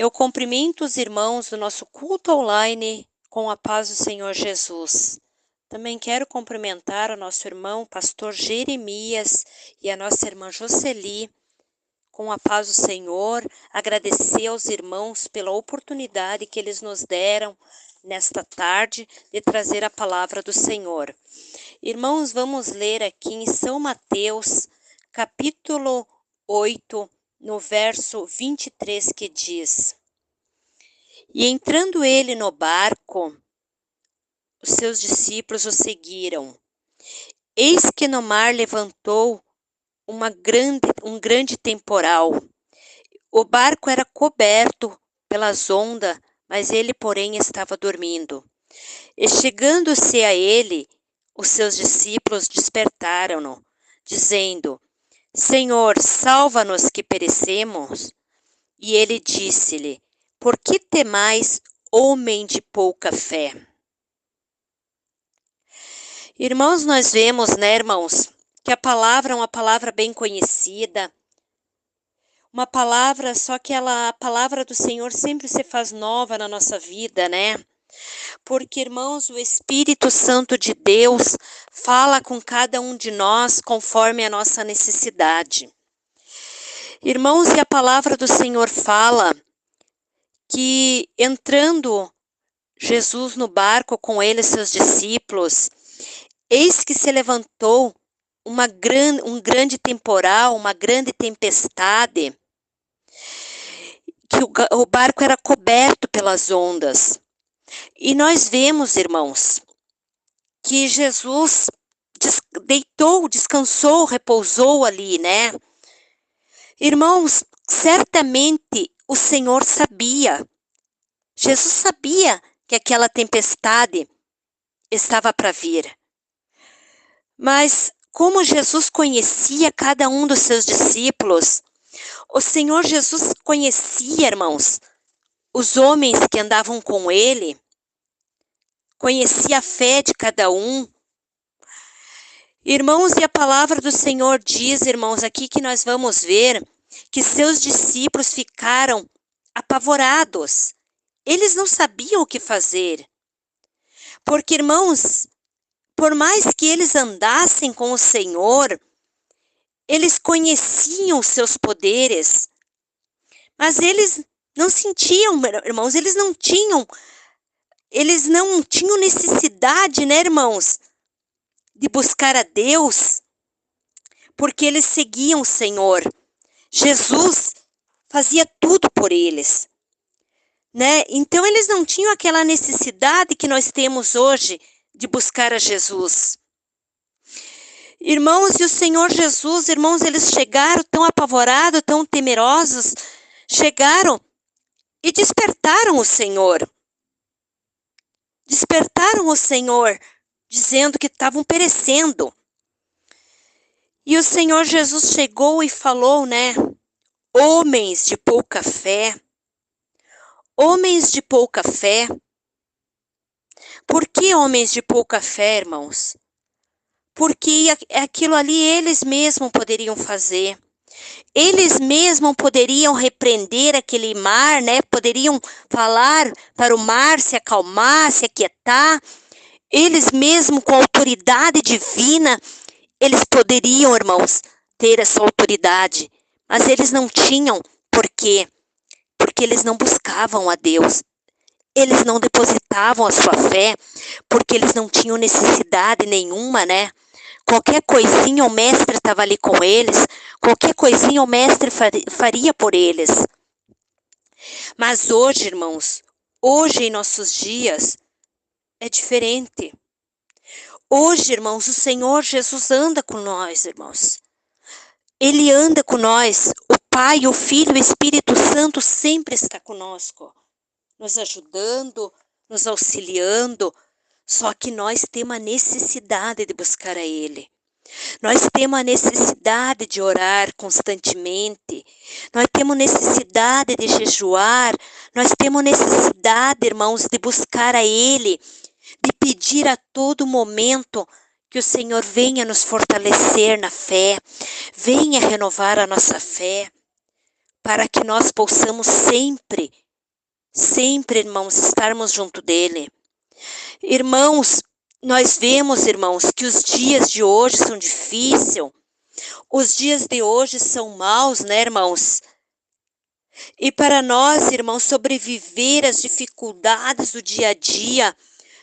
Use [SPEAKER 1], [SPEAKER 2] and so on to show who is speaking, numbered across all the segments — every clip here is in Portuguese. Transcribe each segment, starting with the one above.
[SPEAKER 1] Eu cumprimento os irmãos do nosso culto online com a paz do Senhor Jesus. Também quero cumprimentar o nosso irmão pastor Jeremias e a nossa irmã Jocely com a paz do Senhor, agradecer aos irmãos pela oportunidade que eles nos deram nesta tarde de trazer a palavra do Senhor. Irmãos, vamos ler aqui em São Mateus, capítulo 8, no verso 23, que diz: E entrando ele no barco, os seus discípulos o seguiram. Eis que no mar levantou um grande temporal. O barco era coberto pelas ondas, mas ele, porém, estava dormindo. E chegando-se a ele, os seus discípulos despertaram-no, dizendo: Senhor, salva-nos que perecemos. E ele disse-lhe: Por que temais, homem de pouca fé? Irmãos, nós vemos, né, irmãos, que a palavra é uma palavra bem conhecida, uma palavra, só que a palavra do Senhor sempre se faz nova na nossa vida, né? Porque, irmãos, o Espírito Santo de Deus fala com cada um de nós conforme a nossa necessidade. Irmãos, e a palavra do Senhor fala que entrando Jesus no barco com ele e seus discípulos, eis que se levantou um grande temporal, uma grande tempestade, que o barco era coberto pelas ondas. E nós vemos, irmãos, que Jesus deitou, descansou, repousou ali, né? Irmãos, certamente o Senhor sabia, Jesus sabia que aquela tempestade estava para vir. Mas como Jesus conhecia cada um dos seus discípulos, o Senhor Jesus conhecia, irmãos, os homens que andavam com ele, conhecia a fé de cada um. Irmãos, e a palavra do Senhor diz, irmãos, aqui que nós vamos ver que seus discípulos ficaram apavorados. Eles não sabiam o que fazer. Porque, irmãos, por mais que eles andassem com o Senhor, eles conheciam os seus poderes, mas eles não sentiam, irmãos, eles não tinham necessidade, né, irmãos, de buscar a Deus, porque eles seguiam o Senhor. Jesus fazia tudo por eles, né? Então eles não tinham aquela necessidade que nós temos hoje de buscar a Jesus. Irmãos, e o Senhor Jesus, irmãos, eles chegaram tão apavorados, tão temerosos, chegaram e despertaram o Senhor. Despertaram o Senhor, dizendo que estavam perecendo. E o Senhor Jesus chegou e falou, né? Homens de pouca fé. Homens de pouca fé. Por que homens de pouca fé, irmãos? Porque aquilo ali eles mesmos poderiam fazer. Eles mesmos poderiam repreender aquele mar, né? Poderiam falar para o mar se acalmar, se aquietar. Eles mesmos, com autoridade divina, eles poderiam, irmãos, ter essa autoridade. Mas eles não tinham. Por quê? Porque eles não buscavam a Deus. Eles não depositavam a sua fé, porque eles não tinham necessidade nenhuma, né? Qualquer coisinha o mestre estava ali com eles, qualquer coisinha o mestre faria por eles. Mas hoje, irmãos, hoje em nossos dias, é diferente. Hoje, irmãos, o Senhor Jesus anda com nós, irmãos. Ele anda com nós. O Pai, o Filho, o Espírito Santo sempre está conosco, nos ajudando, nos auxiliando. Só que nós temos a necessidade de buscar a Ele. Nós temos a necessidade de orar constantemente. Nós temos necessidade de jejuar. Nós temos necessidade, irmãos, de buscar a Ele, de pedir a todo momento que o Senhor venha nos fortalecer na fé, venha renovar a nossa fé, para que nós possamos sempre sempre, irmãos, estarmos junto dele. Irmãos, nós vemos, irmãos, que os dias de hoje são difíceis, os dias de hoje são maus, né, irmãos? E para nós, irmãos, sobreviver às dificuldades do dia a dia,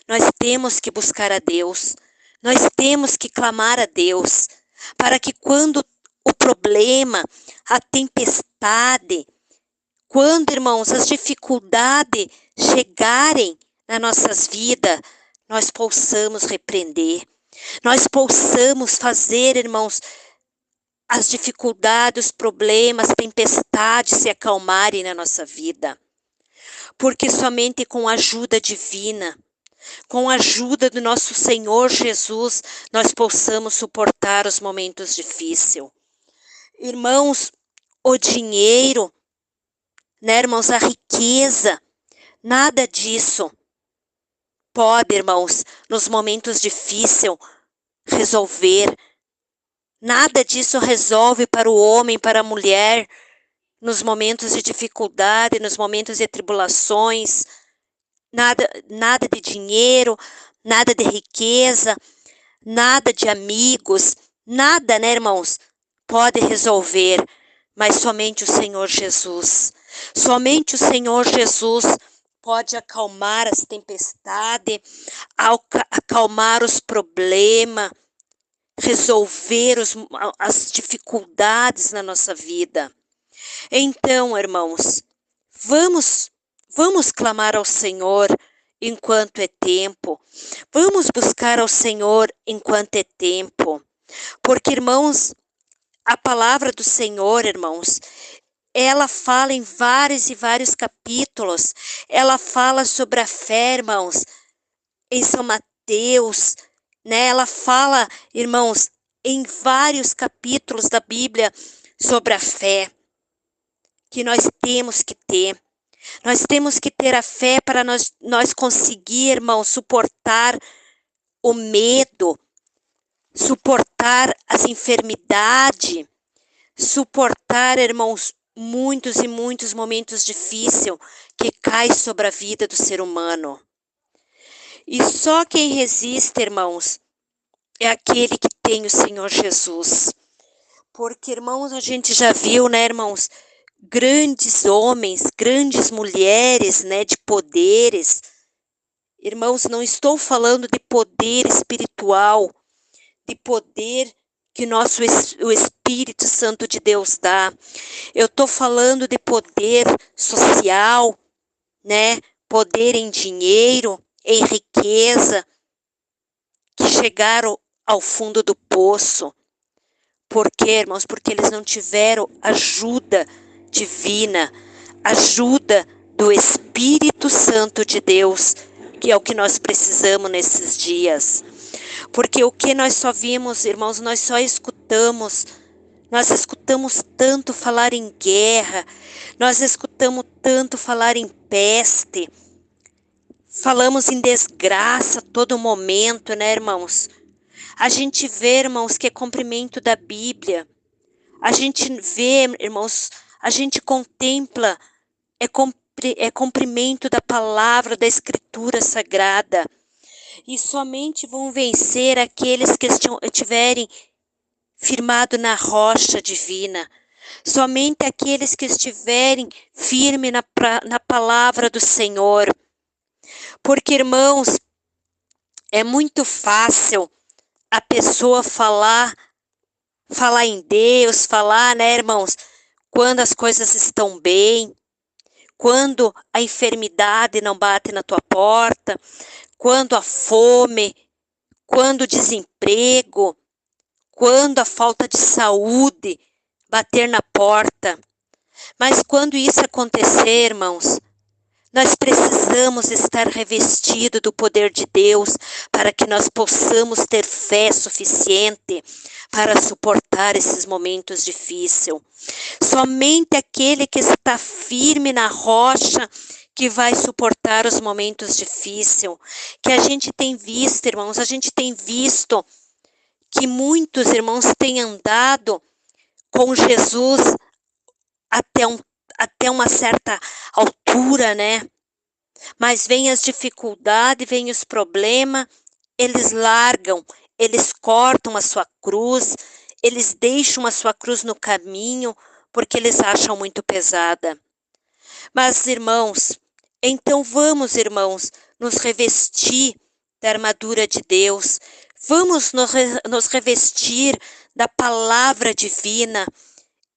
[SPEAKER 1] nós temos que buscar a Deus, nós temos que clamar a Deus, para que quando o problema, a tempestade, quando, irmãos, as dificuldades chegarem nas nossas vidas, nós possamos repreender, nós possamos fazer, irmãos, as dificuldades, os problemas, tempestades se acalmarem na nossa vida. Porque somente com a ajuda divina, com a ajuda do nosso Senhor Jesus, nós possamos suportar os momentos difíceis. Irmãos, o dinheiro, né, irmãos, a riqueza, nada disso pode, irmãos, nos momentos difíceis resolver. Nada disso resolve para o homem, para a mulher, nos momentos de dificuldade, nos momentos de tribulações. Nada de dinheiro, nada de riqueza, nada de amigos, nada, né, irmãos, pode resolver, mas somente o Senhor Jesus. Somente o Senhor Jesus pode acalmar as tempestades, acalmar os problemas, resolver as dificuldades na nossa vida. Então, irmãos, vamos clamar ao Senhor enquanto é tempo. Vamos buscar ao Senhor enquanto é tempo. Porque, irmãos, a palavra do Senhor, irmãos, ela fala em vários e vários capítulos. Ela fala sobre a fé, irmãos, em São Mateus, né? Ela fala, irmãos, em vários capítulos da Bíblia sobre a fé que nós temos que ter. Nós temos que ter a fé para nós conseguir, irmãos, suportar o medo, suportar as enfermidades, suportar, irmãos, muitos e muitos momentos difíceis que caem sobre a vida do ser humano. E só quem resiste, irmãos, é aquele que tem o Senhor Jesus. Porque, irmãos, a gente já viu, né, irmãos, grandes homens, grandes mulheres, né, de poderes. Irmãos, não estou falando de poder espiritual, de poder que o Espírito Santo de Deus dá. Eu estou falando de poder social, né, poder em dinheiro, em riqueza, que chegaram ao fundo do poço. Por quê, irmãos? Porque eles não tiveram ajuda divina, ajuda do Espírito Santo de Deus, que é o que nós precisamos nesses dias. Porque o que nós só vimos, irmãos, nós escutamos tanto falar em guerra, nós escutamos tanto falar em peste, falamos em desgraça a todo momento, né, irmãos? A gente vê, irmãos, que é cumprimento da Bíblia. A gente vê, irmãos, a gente contempla, é cumprimento da palavra, da Escritura Sagrada. E somente vão vencer aqueles que estiverem firmados na rocha divina. Somente aqueles que estiverem firmes na palavra do Senhor. Porque, irmãos, é muito fácil a pessoa falar em Deus, falar, né, irmãos, quando as coisas estão bem, quando a enfermidade não bate na tua porta, quando a fome, quando o desemprego, quando a falta de saúde bater na porta. Mas quando isso acontecer, irmãos, nós precisamos estar revestidos do poder de Deus para que nós possamos ter fé suficiente para suportar esses momentos difíceis. Somente aquele que está firme na rocha que vai suportar os momentos difíceis. Que a gente tem visto, irmãos, a gente tem visto que muitos irmãos têm andado com Jesus até uma certa altura, né? Mas vem as dificuldades, vem os problemas, eles largam, eles cortam a sua cruz, eles deixam a sua cruz no caminho, porque eles acham muito pesada. Mas, irmãos, então vamos, irmãos, nos revestir da armadura de Deus, vamos nos revestir da palavra divina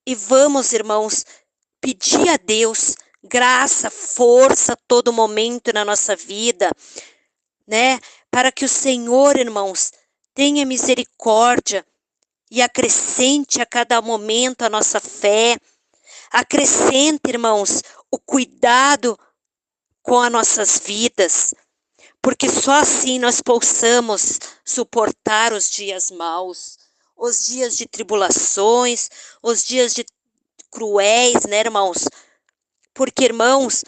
[SPEAKER 1] e vamos, irmãos, pedir a Deus graça, força a todo momento na nossa vida, né? Para que o Senhor, irmãos, tenha misericórdia e acrescente a cada momento a nossa fé, acrescente, irmãos, o cuidado com as nossas vidas, porque só assim nós possamos suportar os dias maus, os dias de tribulações, os dias de cruéis, né, irmãos? Porque, irmãos,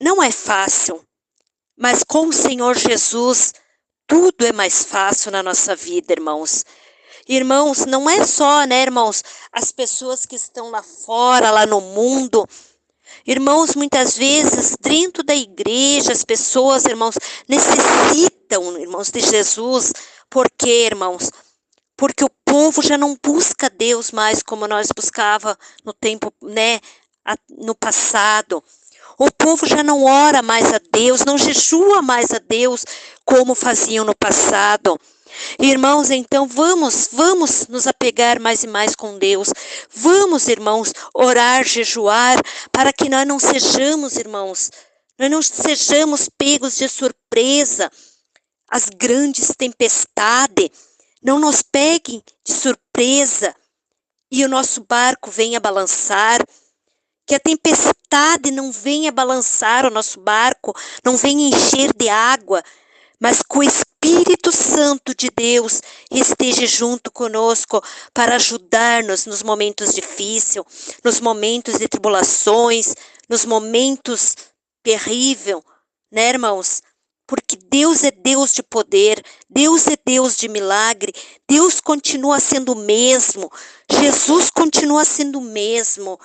[SPEAKER 1] não é fácil, mas com o Senhor Jesus, tudo é mais fácil na nossa vida, irmãos. Irmãos, não é só, né, irmãos, as pessoas que estão lá fora, lá no mundo. Irmãos, muitas vezes, dentro da igreja, as pessoas, irmãos, necessitam, irmãos, de Jesus. Por quê, irmãos? Porque o povo já não busca Deus mais como nós buscava no tempo, né, no passado. O povo já não ora mais a Deus, não jejua mais a Deus como faziam no passado. Irmãos, então vamos nos apegar mais e mais com Deus. Vamos, irmãos, orar, jejuar, para que nós não sejamos, irmãos, nós não sejamos pegos de surpresa. As grandes tempestades não nos peguem de surpresa e o nosso barco venha balançar. Que a tempestade não venha balançar o nosso barco, não venha encher de água, mas que o Espírito Santo de Deus esteja junto conosco para ajudar-nos nos momentos difíceis, nos momentos de tribulações, nos momentos terríveis, né, irmãos? Porque Deus é Deus de poder, Deus é Deus de milagre, Deus continua sendo o mesmo, Jesus continua sendo o mesmo,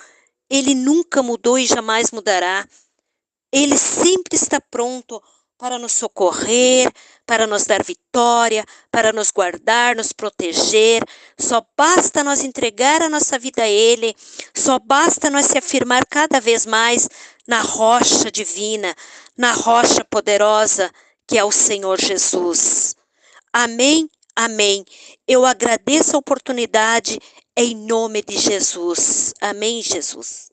[SPEAKER 1] Ele nunca mudou e jamais mudará. Ele sempre está pronto para nos socorrer, para nos dar vitória, para nos guardar, nos proteger. Só basta nós entregar a nossa vida a Ele, só basta nós se afirmar cada vez mais na rocha divina, na rocha poderosa que é o Senhor Jesus. Amém? Amém. Eu agradeço a oportunidade em nome de Jesus. Amém, Jesus.